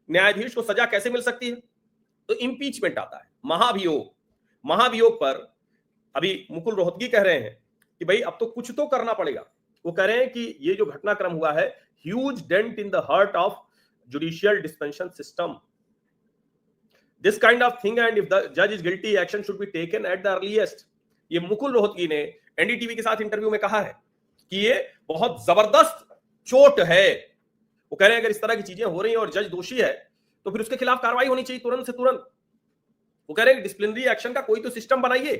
न्यायाधीश को सजा कैसे मिल सकती है? तो इंपीचमेंट आता है, महाभियोग। महाभियोग पर अभी मुकुल रोहतगी कह रहे हैं कि भाई अब तो कुछ तो करना पड़ेगा। वो कह रहे हैं कि ये जो घटनाक्रम हुआ है, huge dent in the heart of judicial dispensation system, this kind of thing and if the जज is guilty action should be taken at the earliest. ये मुकुल रोहतगी ने एनडीटीवी के साथ इंटरव्यू में कहा है कि ये बहुत जबरदस्त चोट है। वो कह रहे हैं अगर इस तरह की चीजें हो रही हैं और जज दोषी है तो फिर उसके खिलाफ कार्रवाई होनी चाहिए तुरंत से तुरंत। वो कह रहे हैं कि डिसिप्लिनरी एक्शन का कोई तो सिस्टम बनाइए।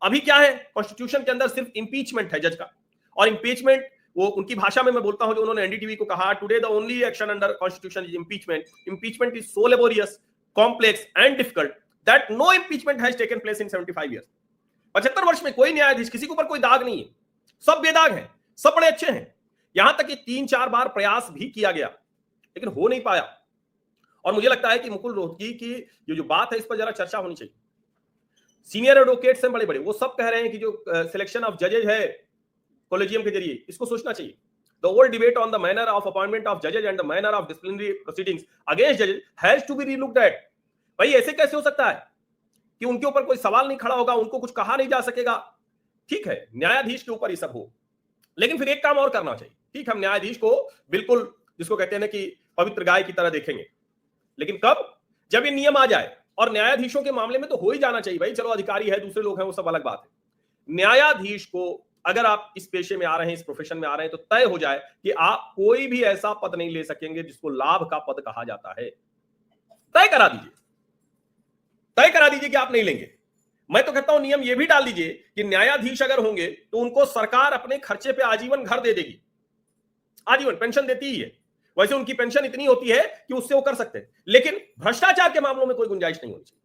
अभी क्या है, कॉन्स्टिट्यूशन के अंदर सिर्फ इंपीचमेंट है जज का, और इंपीचमेंट वो उनकी भाषा में मैं बोलता हूं जो उन्होंने एनडीटीवी को कहा, today the only action under constitution is impeachment. Impeachment is so laborious, complex and difficult that no impeachment has taken place in 75 years. 75 वर्ष में कोई न्यायाधीश, किसी के ऊपर कोई दाग नहीं है, सब बेदाग हैं, सब बड़े अच्छे हैं। यहां तक कि 3-4 बार प्रयास भी किया गया लेकिन हो नहीं पाया। और मुझे लगता है कि मुकुल रोहतगी की ये जो बात है इस पर जरा चर्चा होनी चाहिए। सीनियर एडवोकेट्स हैं बड़े बड़े, वो सब कह रहे हैं कि जो सिलेक्शन ऑफ जजेज है कॉलेजियम के जरिए, इसको सोचना चाहिए। The old debate on the manner of appointment of जजेज and the manner of disciplinary proceedings against जजेज has to be रीलुक्ड eight. भाई ऐसे कैसे हो सकता है कि उनके ऊपर कोई सवाल नहीं खड़ा होगा, उनको कुछ कहा नहीं जा सकेगा? ठीक है, न्यायाधीश के ऊपर ये सब हो, लेकिन फिर एक काम और करना चाहिए। ठीक, हम न्यायाधीश को बिल्कुल जिसको कहते हैं ना कि पवित्र गाय की तरह देखेंगे, लेकिन कब? जब ये नियम आ जाए। और न्यायाधीशों के मामले में तो हो ही जाना चाहिए भाई, चलो अधिकारी है, दूसरे लोग हैं, वो सब अलग बात है। न्यायाधीश को अगर आप इस पेशे में आ रहे हैं, इस प्रोफेशन में आ रहे हैं, तो तय हो जाए कि आप कोई भी ऐसा पद नहीं ले सकेंगे जिसको लाभ का पद कहा जाता है। तय करा दीजिए, तय करा दीजिए कि आप नहीं लेंगे। मैं तो कहता हूं नियम यह भी डाल दीजिए कि न्यायाधीश अगर होंगे तो उनको सरकार अपने खर्चे पे आजीवन घर दे देगी। आजीवन पेंशन देती ही है, वैसे उनकी पेंशन इतनी होती है कि उससे वो कर सकते हैं, लेकिन भ्रष्टाचार के मामलों में कोई गुंजाइश नहीं होनी चाहिए।